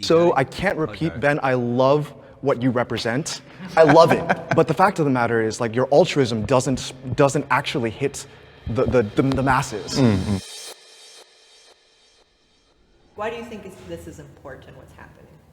So I can't repeat, Ben, I love what you represent. I love it. But the fact of the matter is, like, your altruism doesn't actually hit the masses. Why do you think this is important, what's happening?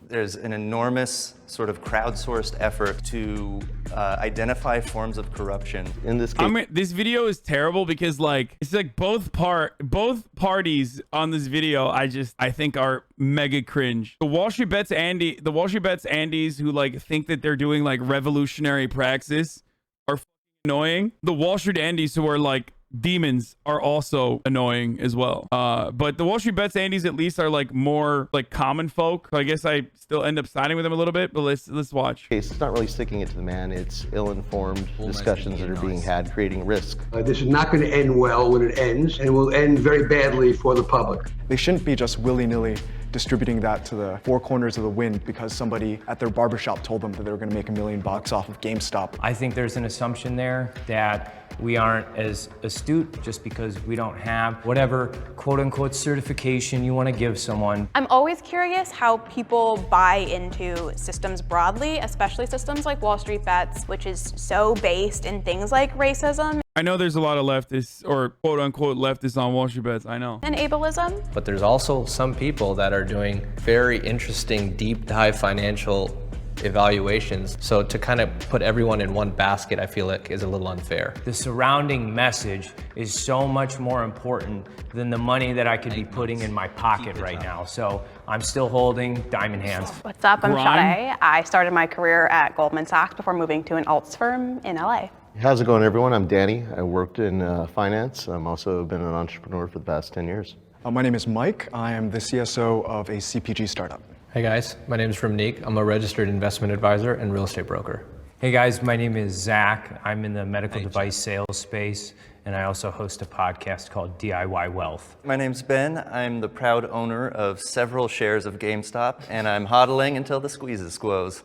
There's an enormous sort of crowdsourced effort to identify forms of corruption. In this case, I mean, this video is terrible because, like, it's like both parties on this video I think are mega cringe. The Wall Street Bets Andes who like think that they're doing like revolutionary praxis are annoying. The Wall Street Andes who are like demons are also annoying as well. But the Wall Street Bets Andes at least are like more like common folk. So I guess I still end up siding with them a little bit, but let's watch. It's not really sticking it to the man. It's ill-informed discussions that are being had, creating risk. This is not going to end well when it ends, and it will end very badly for the public. They shouldn't be just willy-nilly distributing that to the four corners of the wind because somebody at their barbershop told them that they were going to make $1 million off of GameStop. I think there's an assumption there that we aren't as astute just because we don't have whatever quote-unquote certification you want to give someone. I'm always curious how people buy into systems broadly, especially systems like Wall Street Bets, which is so based in things like racism. I know there's a lot of leftists or quote-unquote leftists on Wall Street Bets, I know. And ableism. But there's also some people that are doing very interesting, deep dive financial evaluations. So to kind of put everyone in one basket, I feel like is a little unfair. The surrounding message is so much more important than the money that I could be putting in my pocket right now. So I'm still holding diamond hands. What's up? I'm Sade. I started my career at Goldman Sachs before moving to an alts firm in LA. How's it going, everyone? I'm Danny. I worked in finance. I'm also been an entrepreneur for the past 10 years. My name is Mike. I am the CSO of a CPG startup. Hey guys, my name is Ramneek. I'm a registered investment advisor and real estate broker. Hey guys, my name is Zach. I'm in the medical device sales space, and I also host a podcast called DIY Wealth. my name's Ben. I'm the proud owner of several shares of GameStop, and I'm hodling until the squeezes squoze.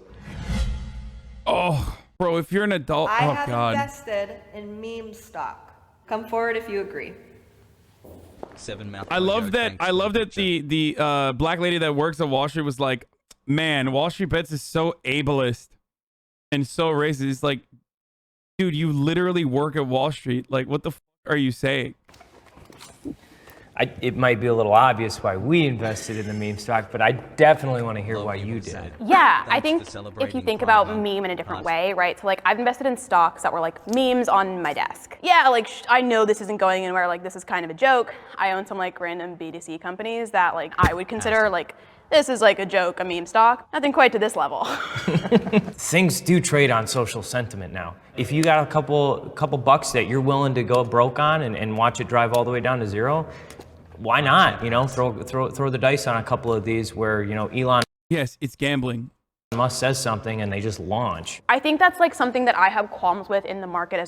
Oh, bro, if you're an adult, I oh have God. invested in meme stock. Come forward if you agree. I love that the black lady that works at Wall Street was like, man, Wall Street Bets is so ableist and so racist. It's like, dude, you literally work at Wall Street. Like, what the f are you saying? It might be a little obvious why we invested in the meme stock, but I definitely want to hear why you did. Yeah, I think if you think about meme in a different way, right? So like I've invested in stocks that were like memes on my desk. Yeah, like I know this isn't going anywhere, like this is kind of a joke. I own some like random B2C companies that like I would consider like, this is like a joke, a meme stock. Nothing quite to this level. Things do trade on social sentiment now. If you got a couple bucks that you're willing to go broke on and watch it drive all the way down to zero, why not? You know, throw the dice on a couple of these where, you know, Elon Yes, it's gambling. Musk says something and they just launch. I think that's like something that I have qualms with in the market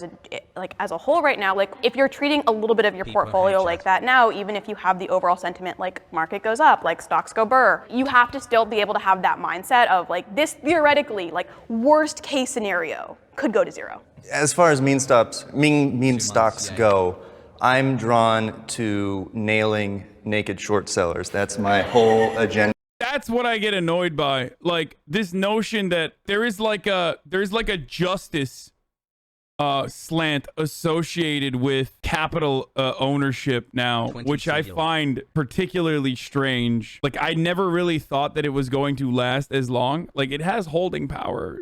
as a whole right now. Like if you're treating a little bit of your portfolio like that now, even if you have the overall sentiment like market goes up, like stocks go burr, you have to still be able to have that mindset of like this theoretically like worst case scenario could go to zero. As far as meme stocks go, I'm drawn to nailing naked short sellers. That's my whole agenda. That's what I get annoyed by. Like this notion that there's like a justice slant associated with capital ownership now, which I find particularly strange. Like I never really thought that it was going to last as long. Like it has holding power.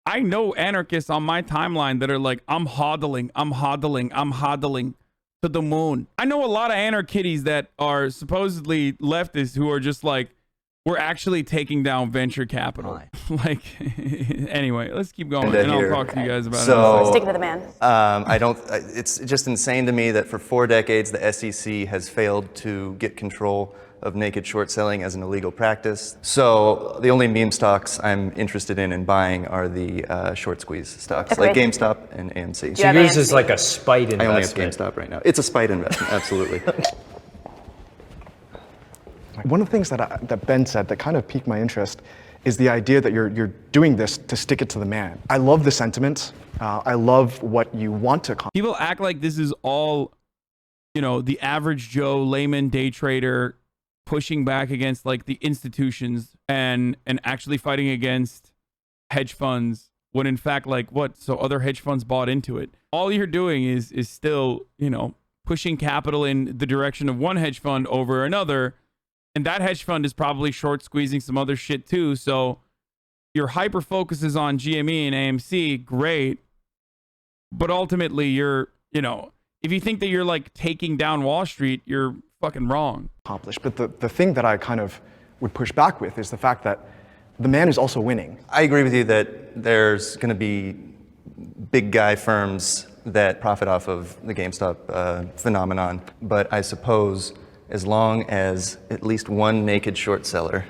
I know anarchists on my timeline that are like, I'm hodling to the moon. I know a lot of anarchitties that are supposedly leftists who are just like, we're actually taking down venture capital. Like, anyway, let's keep going, and I'll talk to you guys about it. Stick to the man. It's just insane to me that for 4 decades, the SEC has failed to get control of naked short selling as an illegal practice. So the only meme stocks I'm interested in buying are the short squeeze stocks, like GameStop and AMC. So yours is like a spite investment. I only have GameStop right now. It's a spite investment, absolutely. One of the things that Ben said that kind of piqued my interest is the idea that you're doing this to stick it to the man. I love the sentiment. I love what you want to accomplish. People act like this is all, you know, the average Joe layman day trader pushing back against like the institutions and actually fighting against hedge funds when in fact like what? So other hedge funds bought into it. All you're doing is still, you know, pushing capital in the direction of one hedge fund over another. And that hedge fund is probably short squeezing some other shit too. So your hyper focus is on GME and AMC, great. But ultimately you're, you know, if you think that you're like taking down Wall Street, you're fucking wrong. Accomplished. But the thing that I kind of would push back with is the fact that the man is also winning. I agree with you that there's going to be big guy firms that profit off of the GameStop phenomenon, but I suppose as long as at least one naked short seller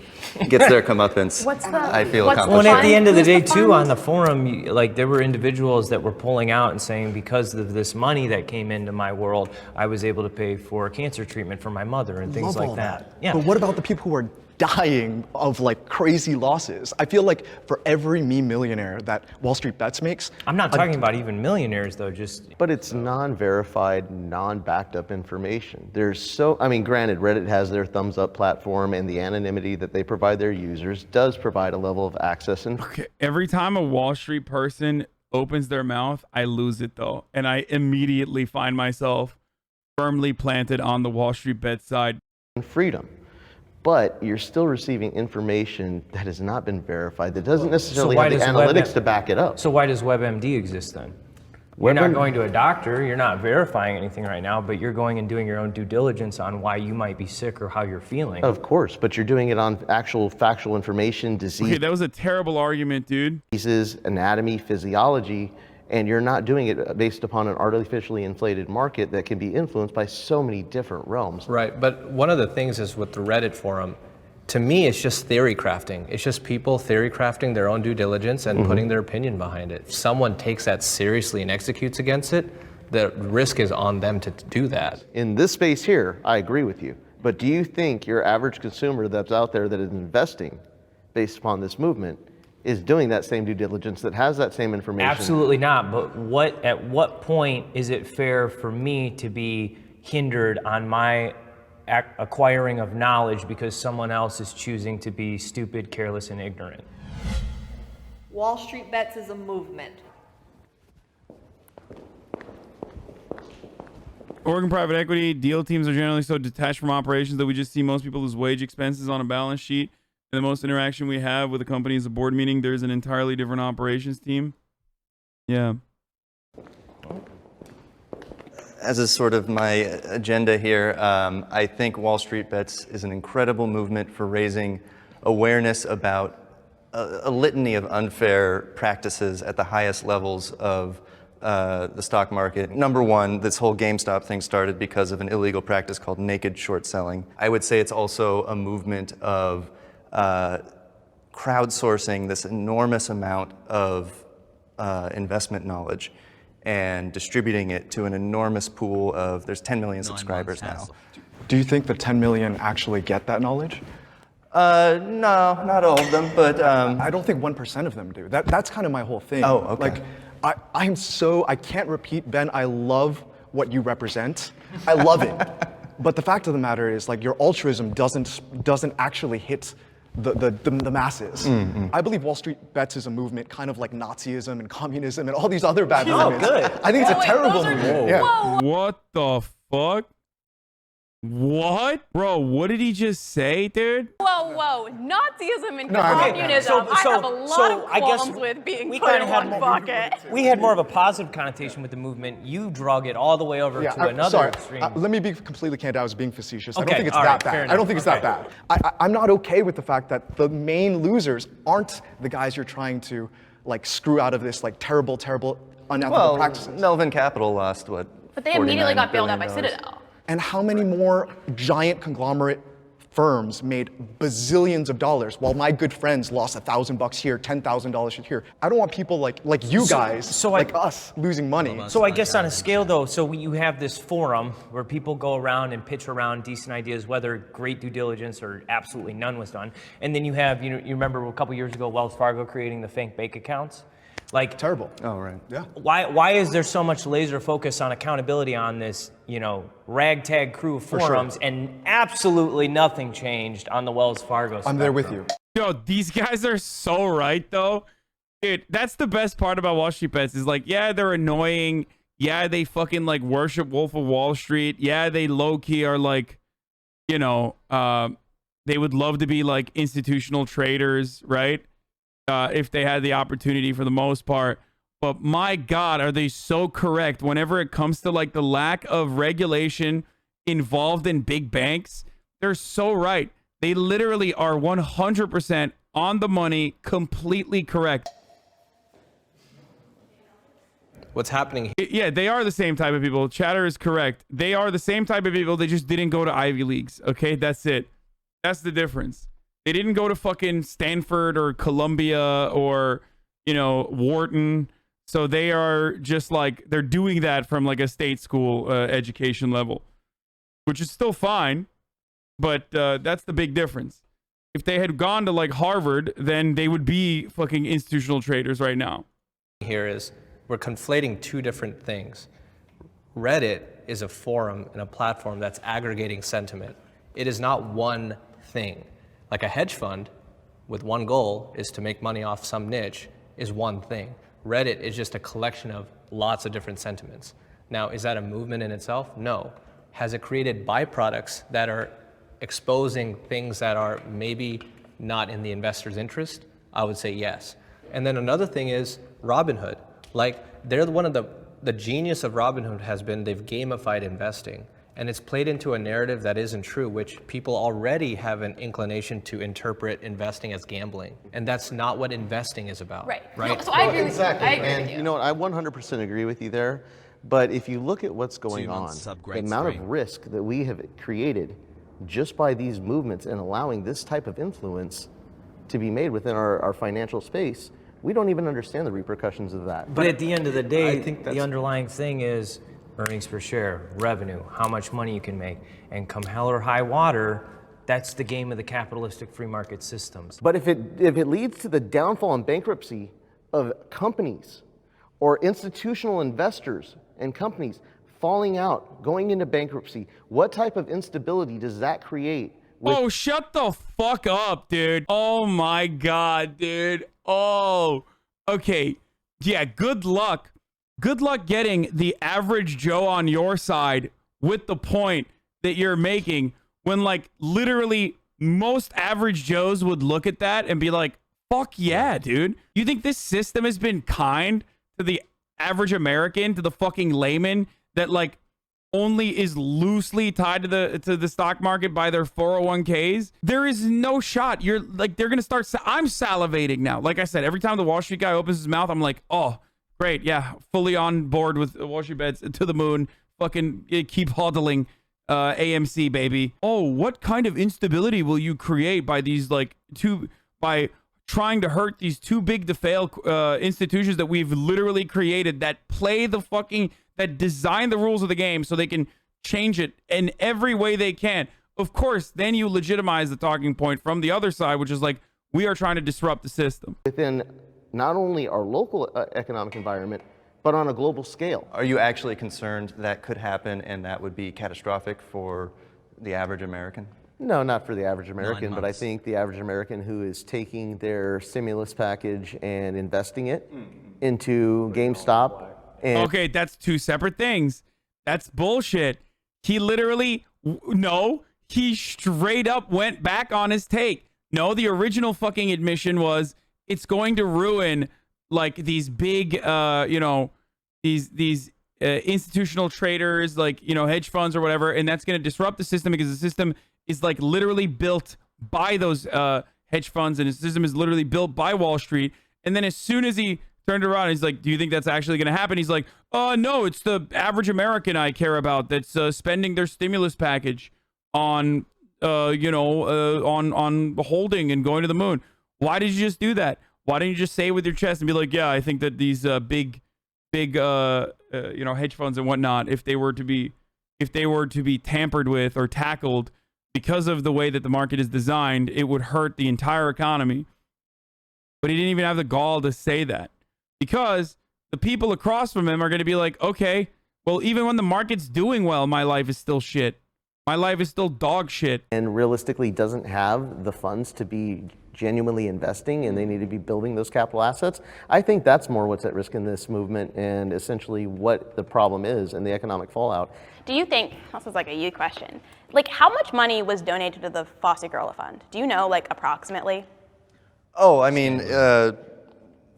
gets their comeuppance, I feel accomplished. Well, and at the end of the day, too, on the forum, like there were individuals that were pulling out and saying, because of this money that came into my world, I was able to pay for cancer treatment for my mother and things like that. Yeah. But what about the people who are dying of like crazy losses? I feel like for every meme millionaire that Wall Street Bets makes, I'm not talking about even millionaires though, just. But it's non-verified, non-backed up information. I mean, granted, Reddit has their thumbs up platform and the anonymity that they provide their users does provide a level of access. And okay, every time a Wall Street person opens their mouth, I lose it though. And I immediately find myself firmly planted on the Wall Street Bets side. freedom. But you're still receiving information that has not been verified, that doesn't necessarily have the analytics to back it up. So why does WebMD exist then? You're not going to a doctor, you're not verifying anything right now, but you're going and doing your own due diligence on why you might be sick or how you're feeling. Of course, but you're doing it on actual factual information, disease. Okay, that was a terrible argument, dude. Diseases, anatomy, physiology, and you're not doing it based upon an artificially inflated market that can be influenced by so many different realms. Right, but one of the things is with the Reddit forum, to me, it's just theory crafting. It's just people theory crafting their own due diligence and putting their opinion behind it. If someone takes that seriously and executes against it, the risk is on them to do that. In this space here, I agree with you. But do you think your average consumer that's out there that is investing based upon this movement is doing that same due diligence, that has that same information? Absolutely not, but at what point is it fair for me to be hindered on my acquiring of knowledge because someone else is choosing to be stupid, careless, and ignorant? Wall Street Bets is a movement. Oregon private equity deal teams are generally so detached from operations that we just see most people lose wage expenses on a balance sheet. And the most interaction we have with a company is a board meeting. There's an entirely different operations team. Yeah. As is sort of my agenda here, I think Wall Street Bets is an incredible movement for raising awareness about a litany of unfair practices at the highest levels of the stock market. Number one, this whole GameStop thing started because of an illegal practice called naked short selling. I would say it's also a movement of crowdsourcing this enormous amount of investment knowledge and distributing it to an enormous pool of, there's 10 million subscribers now. Do you think the 10 million actually get that knowledge? No, not all of them, but I don't think 1% of them do. That's kind of my whole thing. Oh, okay. Like, I can't repeat, Ben, I love what you represent. I love it. But the fact of the matter is, like, your altruism doesn't actually hit the masses. I believe Wall Street Bets is a movement kind of like Nazism and communism and all these other bad movements. good. I think it's a terrible movement. Yeah. What the fuck? What? Bro, what did he just say, dude? Whoa, Nazism and I mean, communism. I have a lot of qualms with being put in one bucket. We had more of a positive connotation with the movement. You drug it all the way over to another extreme. Let me be completely candid. I was being facetious. I Okay, don't think it's all that right, fair bad. enough. I don't think it's that bad. I'm not okay with the fact that the main losers aren't the guys you're trying to like screw out of this like terrible unethical practices. Melvin Capital lost what? But they immediately got bailed out by $49 Citadel. And how many more giant conglomerate firms made bazillions of dollars while my good friends lost $1,000 here, $10,000 here? I don't want people like you guys, like us, losing money. So I guess on a scale though, so you have this forum where people go around and pitch around decent ideas, whether great due diligence or absolutely none was done. And then you have, you remember a couple years ago, Wells Fargo creating the fake bank accounts? Like, Terrible. Oh, right. Yeah. why is there so much laser focus on accountability on this, ragtag crew of sure. forums, and absolutely nothing changed on the Wells Fargo I'm there with spectrum? you. Yo, these guys are so right though. Dude, that's the best part about Wall Street Bets is like, yeah, they're annoying. Yeah, they fucking like worship Wolf of Wall Street. Yeah, they low key are like, they would love to be like institutional traders, right? If they had the opportunity for the most part. But my God, are they so correct whenever it comes to like the lack of regulation involved in big banks? They're so right. They literally are 100% on the money, completely correct. What's happening Yeah, they are the same type of people. Chatter is correct. They are the same type of people. They just didn't go to Ivy Leagues. Okay, that's it. That's the difference. They didn't go to fucking Stanford or Columbia or, Wharton. So they are just like, they're doing that from like a state school education level, which is still fine. But that's the big difference. If they had gone to like Harvard, then they would be fucking institutional traders right now. here is we're conflating two different things. Reddit is a forum and a platform that's aggregating sentiment. It is not one thing. Like a hedge fund with one goal is to make money off some niche is one thing. Reddit is just a collection of lots of different sentiments. Now, is that a movement in itself? No. Has it created byproducts that are exposing things that are maybe not in the investor's interest? I would say yes. And then another thing is Robinhood. Like, they're one of the genius of Robinhood has been they've gamified investing. And it's played into a narrative that isn't true, which people already have an inclination to interpret investing as gambling. And that's not what investing is about. Right. Right? No, so I agree with Exactly. you. I agree And with you. you know what, I 100% agree with you there. But if you look at what's going on, the amount of risk that we have created just by these movements and allowing this type of influence to be made within our financial space, we don't even understand the repercussions of that. But at the end of the day, I think the that's- underlying thing is earnings per share, revenue, how much money you can make. And come hell or high water, that's the game of the capitalistic free market systems. But if it leads to the downfall and bankruptcy of companies or institutional investors and companies falling out, going into bankruptcy, what type of instability does that create? Oh, shut the fuck up, dude. Oh my God, dude. Oh, okay. Yeah, good luck. Good luck getting the average Joe on your side with the point that you're making when, like, literally most average Joes would look at that and be like, fuck yeah, dude. You think this system has been kind to the average American, to the fucking layman that, like, only is loosely tied to the stock market by their 401ks? There is no shot. You're like, they're gonna start. I'm salivating now. Like I said, every time the Wall Street guy opens his mouth, I'm like, oh, great, yeah, fully on board with Wall Street Bets to the moon. Fucking keep hodling, AMC baby. Oh, what kind of instability will you create by these by trying to hurt these too big to fail institutions that we've literally created that that design the rules of the game so they can change it in every way they can? Of course, then you legitimize the talking point from the other side, which is like, we are trying to disrupt the system. Within not only our local economic environment, but on a global scale. Are you actually concerned that could happen and that would be catastrophic for the average American? No, not for the average American, but I think the average American who is taking their stimulus package and investing it into GameStop. And Okay, that's two separate things. That's bullshit. He literally, he straight up went back on his take. No, the original fucking admission was it's going to ruin like these big, these institutional traders, like, hedge funds or whatever. And that's going to disrupt the system because the system is like literally built by those hedge funds, and the system is literally built by Wall Street. And then as soon as he turned around, he's like, do you think that's actually going to happen? He's like, no, it's the average American I care about that's spending their stimulus package on, on holding and going to the moon. Why did you just do that? Why didn't you just say it with your chest and be like, yeah, I think that these big, hedge funds and whatnot, if they were to be tampered with or tackled because of the way that the market is designed, it would hurt the entire economy. But he didn't even have the gall to say that. because the people across from him are going to be like, okay, well, even when the market's doing well, my life is still shit. My life is still dog shit. And realistically doesn't have the funds to be genuinely investing, and they need to be building those capital assets. I think that's more what's at risk in this movement, and essentially what the problem is and the economic fallout. Do you think, this is like a you question, like how much money was donated to the Fossey Gorilla Fund? Do you know, like, approximately? Oh, I mean,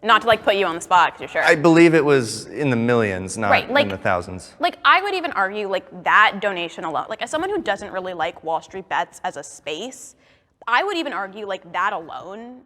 Not to like put you on the spot, because you're sure. I believe it was in the millions, not Right, like- in the thousands. Like, I would even argue, like, that donation alone, like, as someone who doesn't really like Wall Street Bets as a space, I would even argue, like, that alone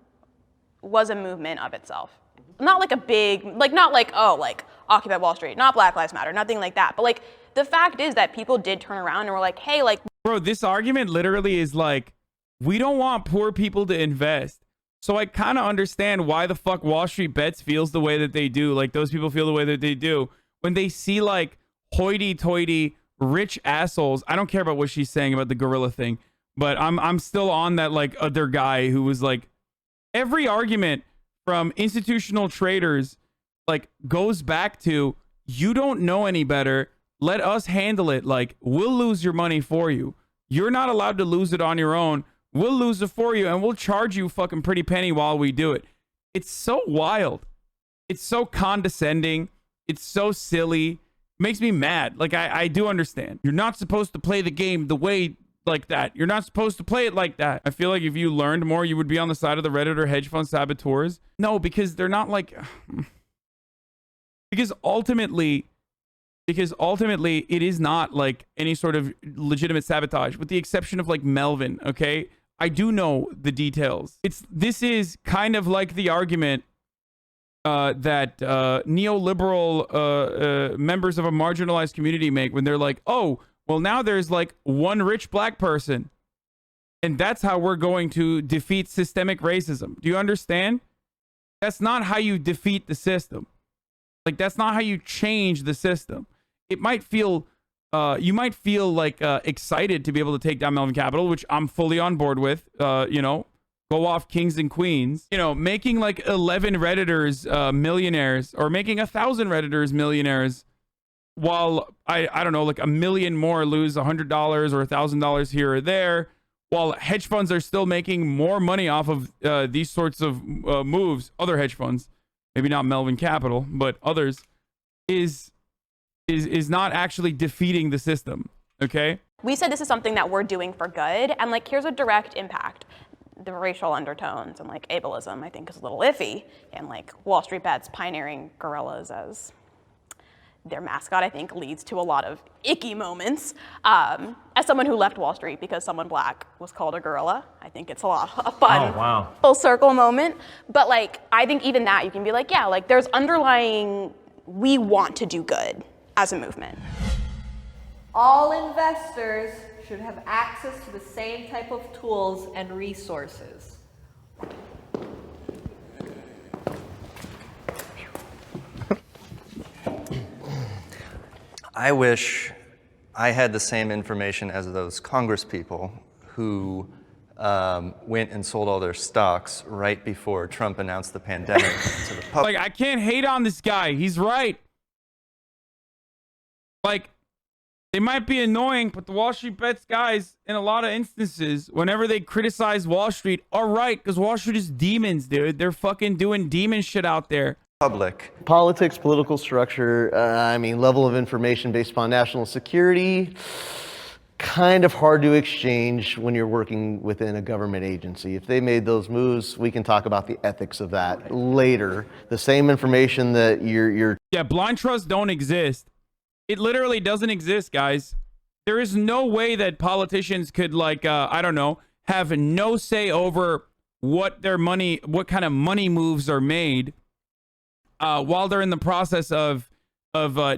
was a movement of itself. Not like a big, like, not like, oh, like, Occupy Wall Street, not Black Lives Matter, nothing like that. But, like, the fact is that people did turn around and were like, hey, like... Bro, this argument literally is like, we don't want poor people to invest. So I kind of understand why the fuck Wall Street Bets feels the way that they do. Like, those people feel the way that they do when they see, like, hoity-toity rich assholes. I don't care about what she's saying about the gorilla thing, but I'm still on that, like, other guy who was like, every argument from institutional traders, like, goes back to, you don't know any better. Let us handle it. Like, we'll lose your money for you. You're not allowed to lose it on your own. We'll lose it for you, and we'll charge you fucking pretty penny while we do it. It's so wild. It's so condescending. It's so silly. It makes me mad. Like, I do understand. You're not supposed to play the game the way like that. You're not supposed to play it like that. I feel like if you learned more, you would be on the side of the Reddit or hedge fund saboteurs. No, because they're not like... because ultimately, it is not like any sort of legitimate sabotage, with the exception of like Melvin, okay? I do know the details. This is kind of like the argument that neoliberal members of a marginalized community make when they're like, oh, well, now there's like one rich black person, and that's how we're going to defeat systemic racism. Do you understand? That's not how you defeat the system. Like, that's not how you change the system. It might feel, you might feel like excited to be able to take down Melvin Capital, which I'm fully on board with. You know, go off kings and queens. You know, making like 11 Redditors millionaires, or making 1,000 Redditors millionaires, while I don't know, like 1 million more lose $100 or $1,000 here or there, while hedge funds are still making more money off of these sorts of moves. Other hedge funds, maybe not Melvin Capital, but others, is not actually defeating the system, okay? We said this is something that we're doing for good, and like, here's a direct impact. The racial undertones and like ableism, I think, is a little iffy, and like Wall Street Bets pioneering gorillas as their mascot, I think, leads to a lot of icky moments. As someone who left Wall Street because someone black was called a gorilla, I think it's a fun, full circle moment. But like, I think even that, you can be like, yeah, like there's underlying, we want to do good as a movement. All investors should have access to the same type of tools and resources. I wish I had the same information as those Congress people who went and sold all their stocks right before Trump announced the pandemic to the public. Like, I can't hate on this guy. He's right. Like, they might be annoying, but the Wall Street Bets guys, in a lot of instances, whenever they criticize Wall Street, are right, because Wall Street is demons, dude. They're fucking doing demon shit out there. Public. Politics, political structure, I mean, level of information based upon national security, kind of hard to exchange when you're working within a government agency. If they made those moves, we can talk about the ethics of that later. The same information that you're... Yeah, blind trust don't exist. It literally doesn't exist, guys. There is no way that politicians could, like, I don't know, have no say over what their money, what kind of money moves are made while they're in the process of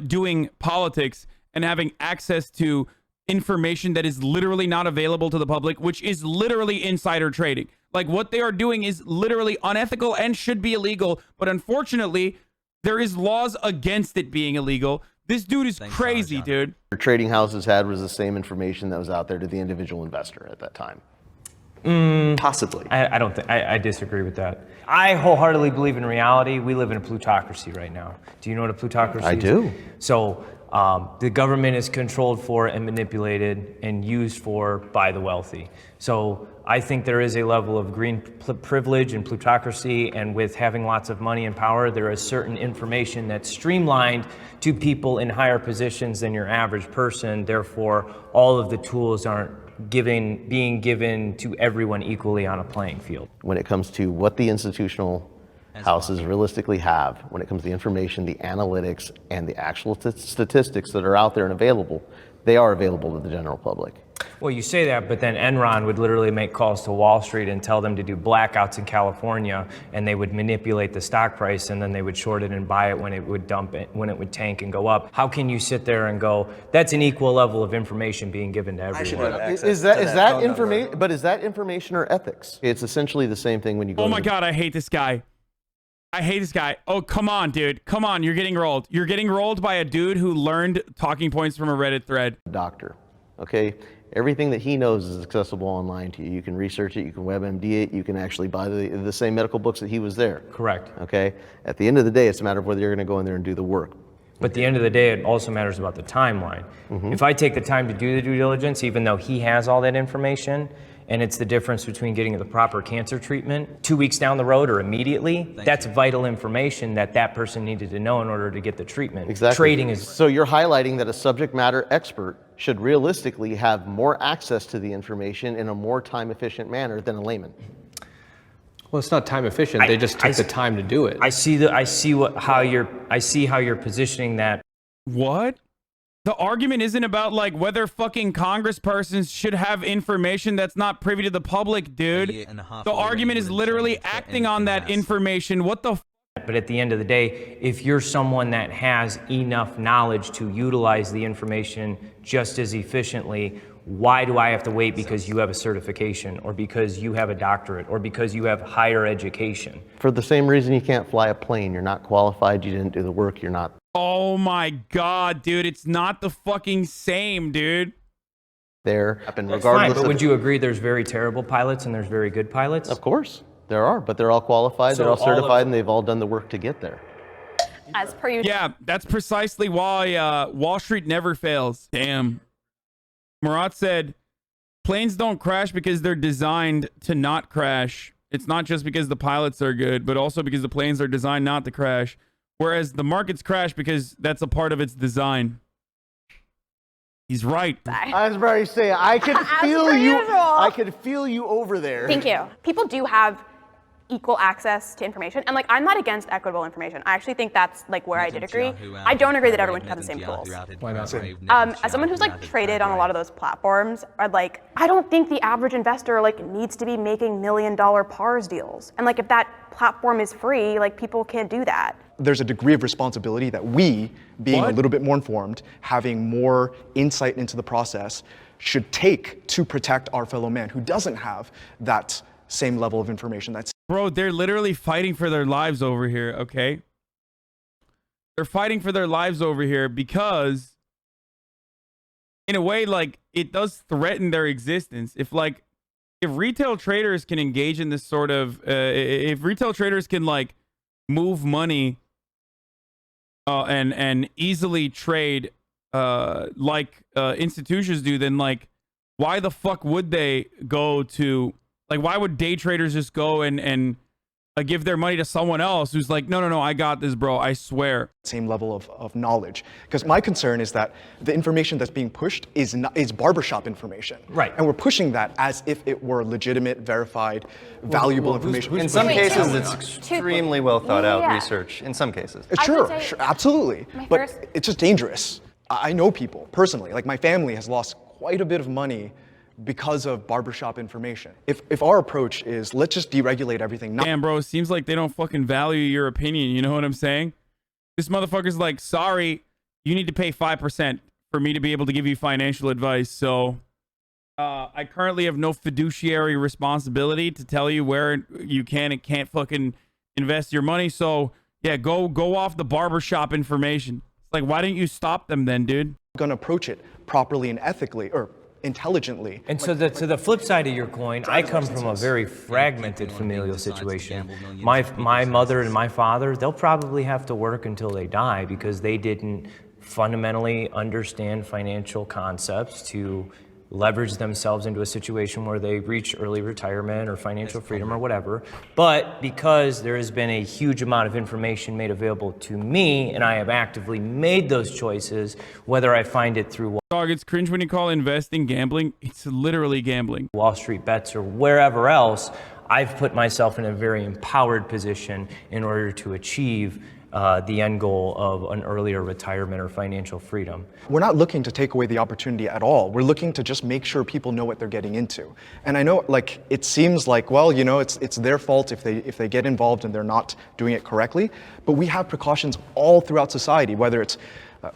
doing politics and having access to information that is literally not available to the public, which is literally insider trading. Like, what they are doing is literally unethical and should be illegal, but unfortunately, there is laws against it being illegal. This dude is crazy, dude. Trading houses had was the same information that was out there to the individual investor at that time. Possibly. I don't think, I disagree with that. I wholeheartedly believe in reality. We live in a plutocracy right now. Do you know what a plutocracy is? I do. So the government is controlled for and manipulated and used for by the wealthy. So I think there is a level of green privilege and plutocracy, and with having lots of money and power, there is certain information that's streamlined to people in higher positions than your average person. Therefore, all of the tools aren't being given to everyone equally on a playing field. When it comes to what the institutional houses realistically have, when it comes to the information, the analytics, and the actual statistics that are out there and available, they are available to the general public. Well, you say that, but then Enron would literally make calls to Wall Street and tell them to do blackouts in California, and they would manipulate the stock price, and then they would short it and buy it when it would dump it, when it would tank and go up. How can you sit there and go, that's an equal level of information being given to everyone? Is that information? But is that information or ethics? It's essentially the same thing when you go. Oh my God, I hate this guy. I hate this guy. Oh, come on, dude. Come on, you're getting rolled. You're getting rolled by a dude who learned talking points from a Reddit thread. Doctor, okay? Everything that he knows is accessible online to you. You can research it, you can WebMD it, you can actually buy the same medical books that he was there. Correct. Okay? At the end of the day, it's a matter of whether you're going to go in there and do the work. But at the end of the day, it also matters about the timeline. If I take the time to do the due diligence, even though he has all that information, and it's the difference between getting the proper cancer treatment 2 weeks down the road or immediately, that's vital information that that person needed to know in order to get the treatment. Exactly. Trading is... So you're highlighting that a subject matter expert should realistically have more access to the information in a more time-efficient manner than a layman. Well, it's not time efficient. They just took the time to do it. I see how you're positioning that. What? The argument isn't about like whether fucking congresspersons should have information that's not privy to the public, dude. The argument is literally acting on that information. What the But at the end of the day, if you're someone that has enough knowledge to utilize the information just as efficiently, why do I have to wait because you have a certification or because you have a doctorate or because you have higher education? For the same reason you can't fly a plane. You're not qualified, you didn't do the work, you're not. Oh my God, dude. It's not the fucking same, dude. There. And That's fine, but would you agree there's very terrible pilots and there's very good pilots? Of course. There are, but they're all qualified, they're all certified, and they've all done the work to get there. As per usual. Yeah, that's precisely why Wall Street never fails. Damn. Murat said, planes don't crash because they're designed to not crash. It's not just because the pilots are good, but also because the planes are designed not to crash. Whereas the markets crash because that's a part of its design. He's right. I was about to say, I could feel you. I could feel you over there. Thank you. People do have equal access to information, and like I'm not against equitable information. I actually think that's like where I did agree. I don't agree that everyone should have the same tools. Why not? As someone who's like traded on a lot of those platforms, I don't think the average investor like needs to be making $1 million PARS deals. And like if that platform is free, like people can't do that. There's a degree of responsibility that we, being a little bit more informed, having more insight into the process, should take to protect our fellow man who doesn't have that same level of information. Bro, they're literally fighting for their lives over here, okay? They're fighting for their lives over here because, in a way, like, it does threaten their existence. If retail traders can engage in this sort of, if retail traders can, like, move money and easily trade like institutions do, then, like, why the fuck would they go to... Like, why would day traders just go and give their money to someone else who's like, no, I got this, bro, I swear. Same level of knowledge. Because my concern is that the information that's being pushed is barbershop information. Right. And we're pushing that as if it were legitimate, verified, valuable information. In some cases, it's extremely well thought out research. In some cases. Sure, absolutely. But it's just dangerous. I know people personally, like my family has lost quite a bit of money because of barbershop information. If our approach is, let's just deregulate everything. Damn, bro, it seems like they don't fucking value your opinion. You know what I'm saying? This motherfucker's like, sorry, you need to pay 5% for me to be able to give you financial advice. So I currently have no fiduciary responsibility to tell you where you can and can't fucking invest your money. So yeah, go off the barbershop information. It's like, why didn't you stop them then, dude? Gonna approach it properly and ethically, or intelligently. And so to the flip side of your coin, I come from a very fragmented familial situation. My mother and my father, they'll probably have to work until they die because they didn't fundamentally understand financial concepts to leverage themselves into a situation where they reach early retirement or financial freedom or whatever. But because there has been a huge amount of information made available to me, and I have actively made those choices, whether I find it through Dog, it's cringe when you call investing gambling. It's literally gambling. Wall Street Bets or wherever else, I've put myself in a very empowered position in order to achieve the end goal of an earlier retirement or financial freedom. We're not looking to take away the opportunity at all. We're looking to just make sure people know what they're getting into. And I know, like, it seems like, well, you know, it's their fault if they get involved and they're not doing it correctly. But we have precautions all throughout society, whether it's,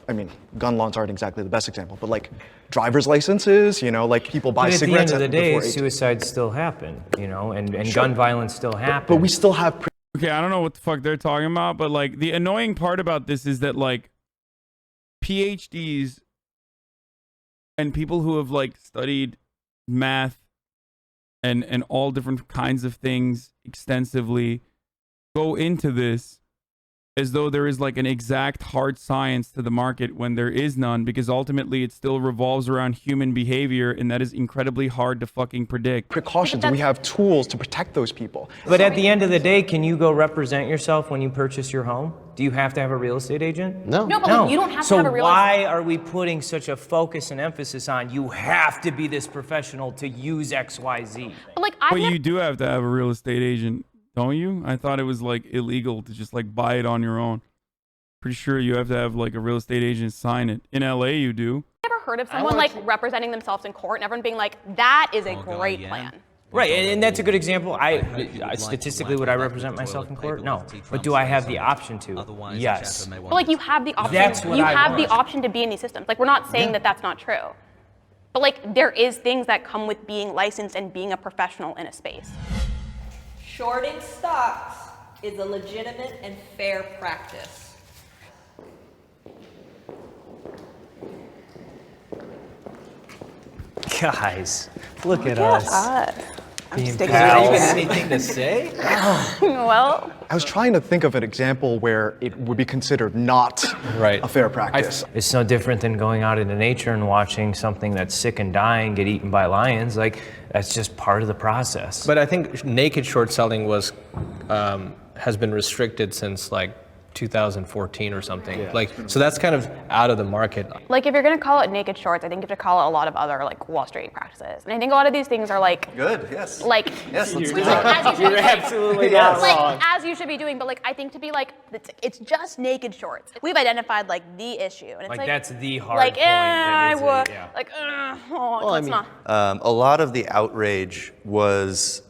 I mean, gun laws aren't exactly the best example, but like driver's licenses, you know, like people buy cigarettes at the end of the day, before 18. suicides still happen, you know, and gun violence still happens. But we still have Okay, I don't know what the fuck they're talking about, but like the annoying part about this is that like PhDs and people who have like studied math and all different kinds of things extensively go into this as though there is like an exact hard science to the market when there is none, because ultimately it still revolves around human behavior, and that is incredibly hard to fucking predict. Precautions, and we have tools to protect those people. But at the end of the day, can you go represent yourself when you purchase your home? Do you have to have a real estate agent? No. No, but like, you don't have to have a real So why are we putting such a focus and emphasis on you have to be this professional to use XYZ? But like, But you do have to have a real estate agent, don't you? I thought it was like illegal to just like buy it on your own. Pretty sure you have to have like a real estate agent sign it. In LA you do. I've never heard of someone like representing themselves in court and everyone being like, that is a great plan. Right, and that's a good example. I statistically, would I represent myself in court? No. But do I have the option to? Yes. But like, you have the option. That's what you I have want. the option to be in these systems. Like, we're not saying that that's not true. But like, there is things that come with being licensed and being a professional in a space. Shorting stocks is a legitimate and fair practice. Guys, look at us. Being Is there pals. even anything to say? Well, I was trying to think of an example where it would be considered not Right. a fair practice. It's no different than going out into nature and watching something that's sick and dying get eaten by lions. Like, that's just part of the process. But I think naked short selling was has been restricted since like 2014 or something. Like, so that's kind of out of the market. like if you're gonna call it naked shorts, I think you have to call it a lot of other like Wall Street practices. And I think a lot of these things are like, Good, yes. like, Yes, let's do like, that. as you should You're be doing. absolutely not Like, wrong. as you should be doing, but like, I think to be like, it's just naked shorts. We've identified like the issue, and it's Like, like that's the hard like, point. I That would, is yeah. like, let's not. A lot of the outrage was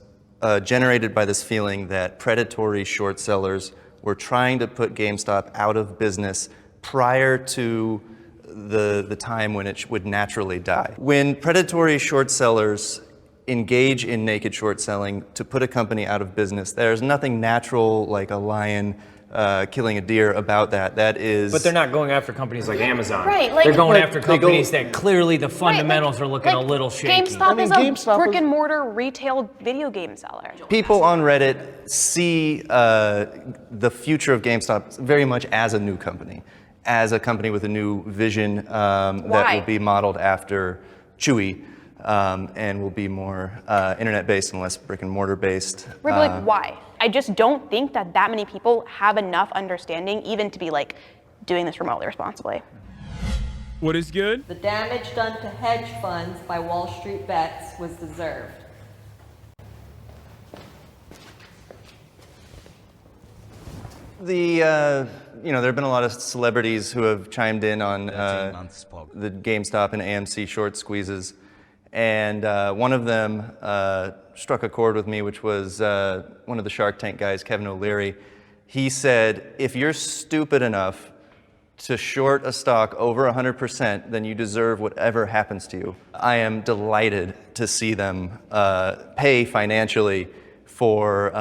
generated by this feeling that predatory short sellers were trying to put GameStop out of business prior to the time when it would naturally die. When predatory short sellers engage in naked short selling to put a company out of business, there's nothing natural like a lion killing a deer about that. That is. But they're not going after companies like Amazon. Right, like- they're going Like, after companies that clearly the fundamentals are looking a little shaky. GameStop is a GameStop brick is- and mortar retail video game seller. People on Reddit see the future of GameStop very much as a new company, as a company with a new vision that Why? will be modeled after Chewy and will be more internet-based and less brick-and-mortar based. Right, but like, why? I just don't think that many people have enough understanding even to be like doing this remotely responsibly. What is good? The damage done to hedge funds by Wall Street Bets was deserved. There have been a lot of celebrities who have chimed in on the GameStop and AMC short squeezes, and one of them struck a chord with me, which was one of the Shark Tank guys, Kevin O'Leary. He said, if you're stupid enough to short a stock over 100%, then you deserve whatever happens to you. I am delighted to see them pay financially for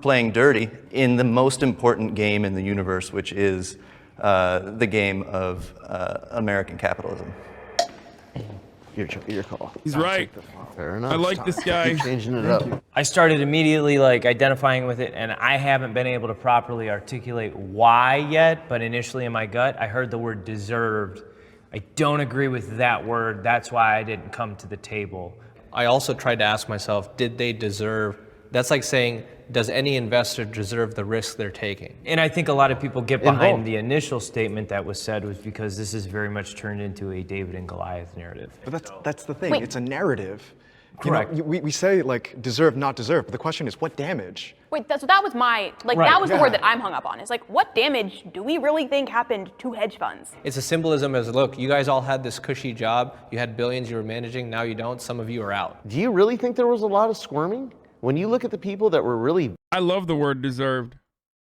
playing dirty in the most important game in the universe, which is the game of American capitalism. Your call. He's right. Fair enough. I like this guy. Keep changing it up. I started immediately like identifying with it, and I haven't been able to properly articulate why yet, but initially in my gut, I heard the word deserved. I don't agree with that word. That's why I didn't come to the table. I also tried to ask myself, did they deserve, that's like saying, does any investor deserve the risk they're taking? And I think a lot of people get behind the initial statement that was said was because this is very much turned into a David and Goliath narrative. But that's the thing. Wait. It's a narrative. Correct. We say like deserve, not deserve, but the question is what damage? Wait, so that was my, like, Right. that was the Yeah. word that I'm hung up on. Is like, what damage do we really think happened to hedge funds? It's a symbolism as, look, you guys all had this cushy job, you had billions you were managing, now you don't, some of you are out. Do you really think there was a lot of squirming? When you look at the people that were really I love the word deserved.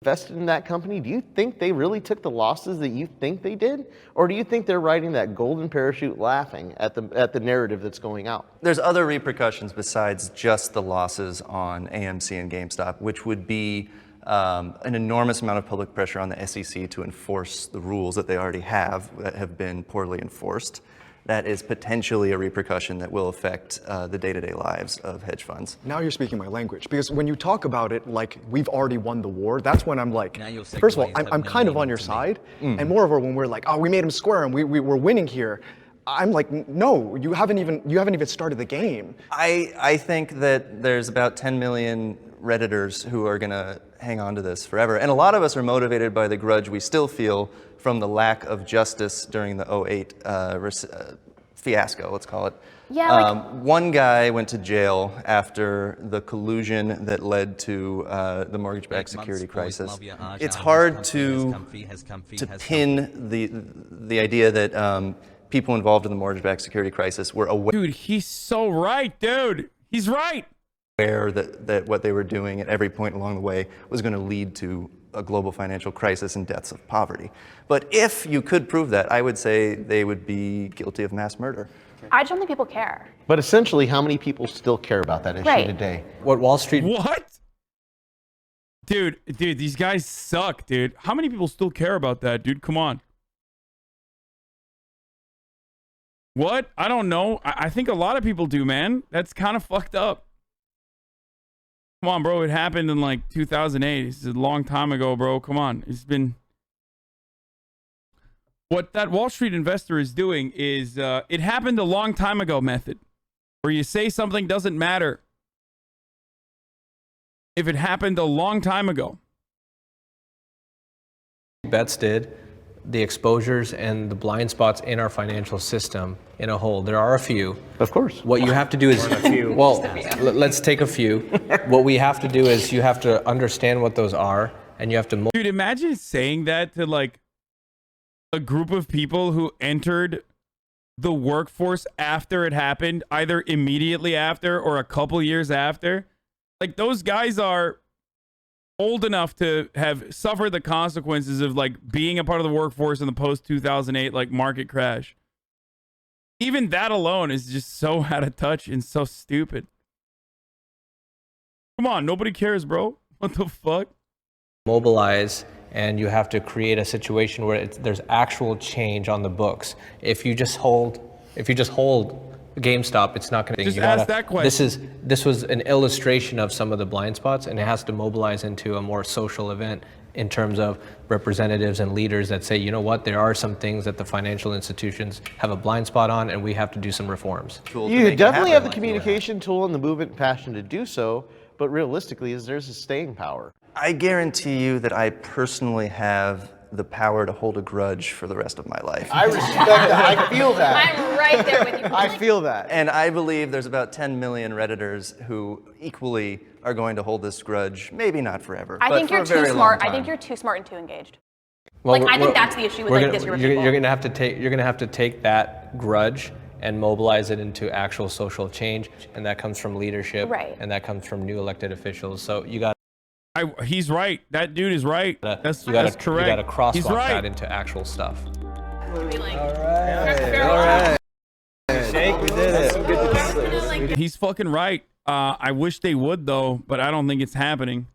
invested in that company, do you think they really took the losses that you think they did? Or do you think they're riding that golden parachute laughing at the narrative that's going out? There's other repercussions besides just the losses on AMC and GameStop, which would be an enormous amount of public pressure on the SEC to enforce the rules that they already have that have been poorly enforced. That is potentially a repercussion that will affect the day-to-day lives of hedge funds. Now you're speaking my language, because when you talk about it like we've already won the war, that's when I'm like, first of all, I'm kind of on your side, and moreover, when we're like, oh, we made him square and we're winning here, I'm like, no, you haven't even started the game. I think that there's about 10 million Redditors who are going to hang on to this forever. And a lot of us are motivated by the grudge we still feel from the lack of justice during the 08 fiasco, let's call it. Yeah, One guy went to jail after the collusion that led to the mortgage-backed security crisis. It's hard to pin the idea that people involved in the mortgage-backed security crisis were aware. Dude, he's so right, dude. He's right. That what they were doing at every point along the way was going to lead to a global financial crisis and deaths of poverty. But if you could prove that, I would say they would be guilty of mass murder. I just don't think people care. But essentially, how many people still care about that issue Right. today? What Wall Street What? Dude, these guys suck, dude. How many people still care about that, dude? Come on. What? I don't know. I think a lot of people do, man. That's kind of fucked up. Come on, bro. It happened in like 2008. It's a long time ago, bro. Come on. It's been... What that Wall Street investor is doing is it happened a long time ago method, where you say something doesn't matter if it happened a long time ago. bets did, the exposures and the blind spots in our financial system in a whole. There are a few. Of course. What you have to do is, well, let's take a few. What we have to do is you have to understand what those are, and you have to... Dude, imagine saying that to like a group of people who entered the workforce after it happened, either immediately after or a couple years after. Like, those guys are old enough to have suffered the consequences of like being a part of the workforce in the post 2008 like market crash. Even that alone is just so out of touch and so stupid. Come on, nobody cares, bro. What the fuck? Mobilize, and you have to create a situation where there's actual change on the books. If you just hold GameStop, it's not going to. Just ask that question. This was an illustration of some of the blind spots, and it has to mobilize into a more social event in terms of representatives and leaders that say, you know what, there are some things that the financial institutions have a blind spot on, and we have to do some reforms. You definitely have the communication tool and the movement and passion to do so, but realistically, there's a staying power. I guarantee you that I personally have the power to hold a grudge for the rest of my life. I respect that. I feel that. I'm right there with you. I feel that. And I believe there's about 10 million Redditors who equally are going to hold this grudge, maybe not forever, I but think for you're a very too long smart. time. I think you're too smart and too engaged. Well, I think that's the issue with like this group of people. You're going to have to take that grudge and mobilize it into actual social change, and that comes from leadership, Right. and that comes from new elected officials. So you got. He's right. That dude is right. That's You got correct. to crosswalk He's right. that into actual stuff. Shake, we did it. He's fucking right. I wish they would though, but I don't think it's happening.